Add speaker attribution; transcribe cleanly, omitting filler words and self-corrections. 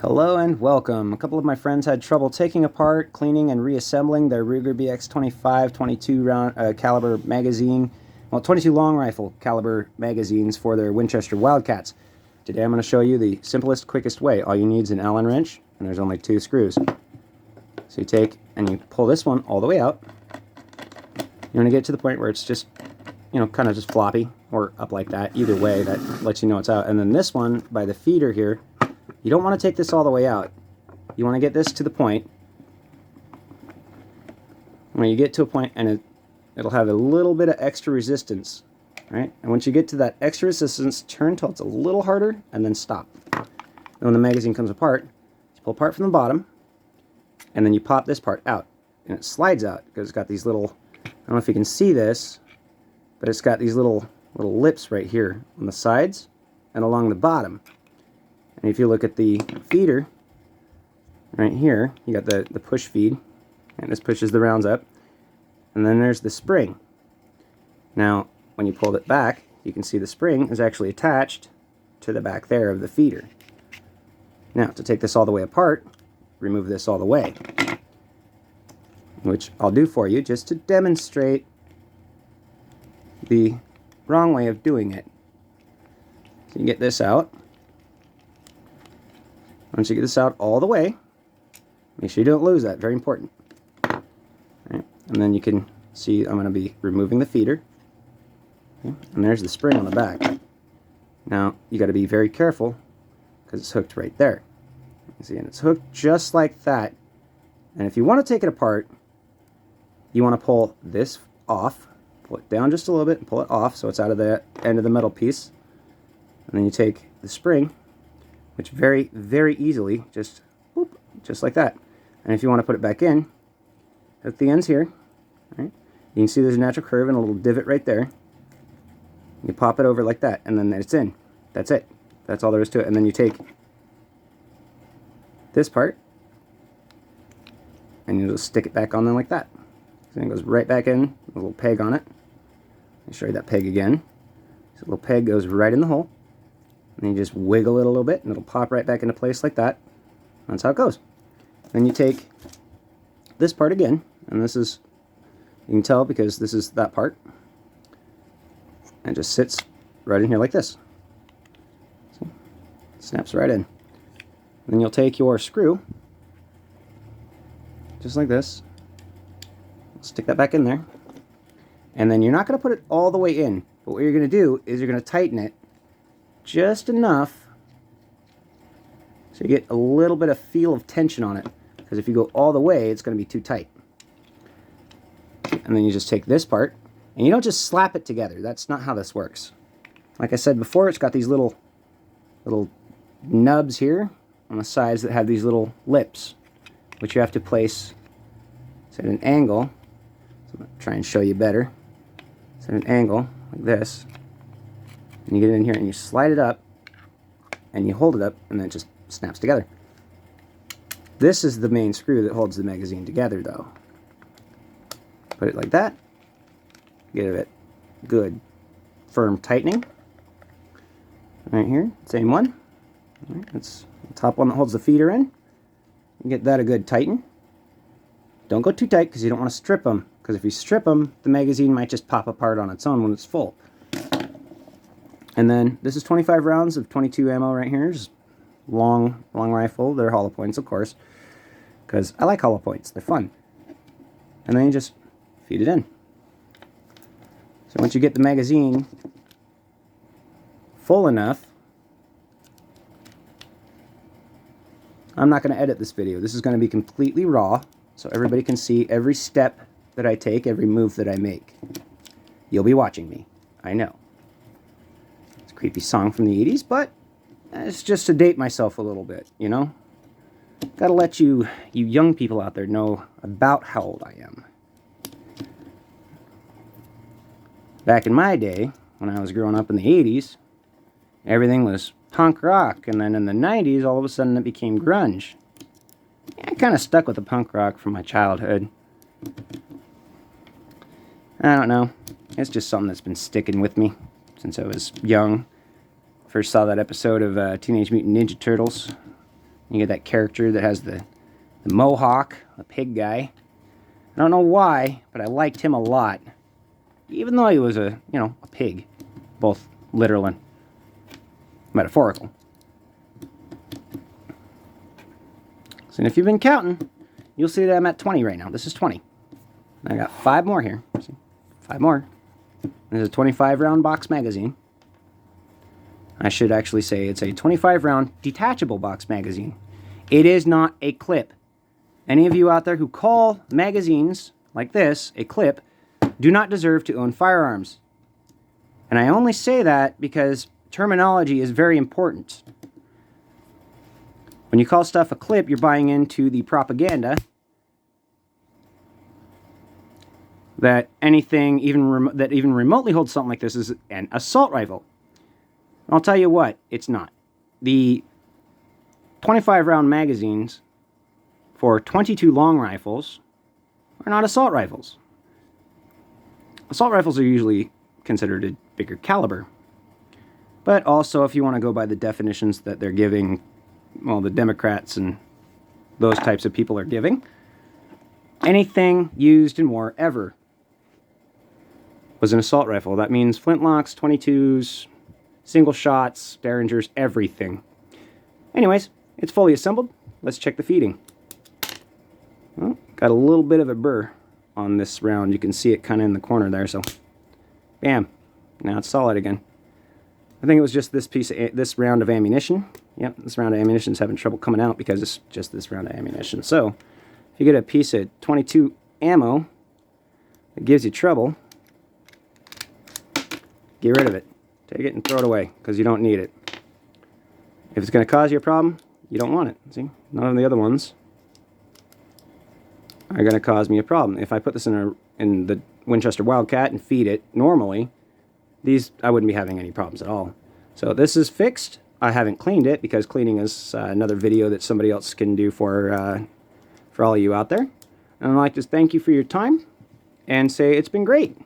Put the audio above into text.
Speaker 1: Hello and welcome. A couple of my friends had trouble taking apart, cleaning, and reassembling their Ruger bx-25 22 round caliber magazine, 22 long rifle caliber magazines for their Winchester Wildcats. Today I'm going to show you the simplest, quickest way. All you need is an Allen wrench, and there's only 2 screws. So you take and you pull this one all the way out. You want to get to the point where it's just, kind of just floppy or up like that. Either way, that lets you know it's out. And then this one by the feeder here. You don't want to take this all the way out. You want to get this to the point. When you get to a point, and it'll have a little bit of extra resistance, right? And once you get to that extra resistance, turn till it's a little harder, and then stop. And when the magazine comes apart, you pull apart from the bottom, and then you pop this part out, and it slides out because it's got these little. I don't know if you can see this, but it's got these little lips right here on the sides and along the bottom. And if you look at the feeder, right here, you got the push feed, and this pushes the rounds up. And then there's the spring. Now, when you pull it back, you can see the spring is actually attached to the back there of the feeder. Now, to take this all the way apart, remove this all the way, which I'll do for you just to demonstrate the wrong way of doing it. So you get this out. Once you get this out all the way, make sure you don't lose that. Very important. All right. And then you can see I'm going to be removing the feeder. Okay. And there's the spring on the back. Now, you got to be very careful because it's hooked right there. You see, and it's hooked just like that. And if you want to take it apart, you want to pull this off. Pull it down just a little bit and pull it off so it's out of the end of the metal piece. And then you take the spring, which very, very easily, just like that. And if you want to put it back in, hook the ends here. Right? You can see there's a natural curve and a little divot right there. You pop it over like that, and then it's in. That's it. That's all there is to it. And then you take this part, and you just stick it back on there like that. So it goes right back in, a little peg on it. I'll show you that peg again. So a little peg goes right in the hole. And you just wiggle it a little bit, and it'll pop right back into place like that. That's how it goes. Then you take this part again, and this is, you can tell because this is that part, and it just sits right in here like this. See? It snaps right in. Then you'll take your screw, just like this, stick that back in there, and then you're not going to put it all the way in, but what you're going to do is you're going to tighten it just enough so you get a little bit of feel of tension on it, because if you go all the way, it's going to be too tight. And then you just take this part, and you don't just slap it together. That's not how this works. Like I said before, it's got these little nubs here on the sides that have these little lips, which you have to place at an angle. So I'm going to try and show you better. It's at an angle like this. And you get it in here and you slide it up and you hold it up, and then it just snaps together. This is the main screw that holds the magazine together, though. Put it like that. Get it good firm tightening. Right here, same one. All right, that's the top one that holds the feeder in. You get that a good tighten. Don't go too tight because you don't want to strip them, because if you strip them, the magazine might just pop apart on its own when it's full. And then this is 25 rounds of 22 ammo right here. Just long rifle. They're hollow points, of course, because I like hollow points. They're fun. And then you just feed it in. So once you get the magazine full enough, I'm not going to edit this video. This is going to be completely raw, so everybody can see every step that I take, every move that I make. You'll be watching me. I know. Creepy song from the 80s, but it's just to date myself a little bit, you know? Gotta let you young people out there know about how old I am. Back in my day, when I was growing up in the 80s, everything was punk rock, and then in the 90s, all of a sudden it became grunge. I kind of stuck with the punk rock from my childhood. I don't know. It's just something that's been sticking with me since I was young. First saw that episode of Teenage Mutant Ninja Turtles You get that character that has the mohawk, the pig guy. I don't know why, but I liked him a lot. Even though he was a pig. Both literal and metaphorical. So if you've been counting, you'll see that I'm at 20 right now. This is 20. I got 5 more here. See? 5 more. This is a 25 round box magazine. I should actually say it's a 25 round detachable box magazine. It is not a clip. Any of you out there who call magazines like this a clip do not deserve to own firearms. And I only say that because terminology is very important. When you call stuff a clip, you're buying into the propaganda that anything that even remotely holds something like this is an assault rifle. I'll tell you what, it's not. The 25 round magazines for 22 long rifles are not assault rifles. Assault rifles are usually considered a bigger caliber. But also, if you want to go by the definitions that they're giving, well, the Democrats and those types of people are giving, anything used in war ever was an assault rifle. That means flintlocks, 22s, single shots, derringers, everything. Anyways, it's fully assembled. Let's check the feeding. Well, got a little bit of a burr on this round. You can see it kind of in the corner there, so bam. Now it's solid again. I think it was just this round of ammunition. Yep, this round of ammunition is having trouble coming out because it's just this round of ammunition. So, if you get a piece of 22 ammo that gives you trouble, get rid of it. Take it and throw it away because you don't need it. If it's going to cause you a problem, you don't want it. See? None of the other ones are going to cause me a problem. If I put this in the Winchester Wildcat and feed it normally, I wouldn't be having any problems at all. So this is fixed. I haven't cleaned it because cleaning is another video that somebody else can do for all of you out there. And I'd like to thank you for your time and say it's been great.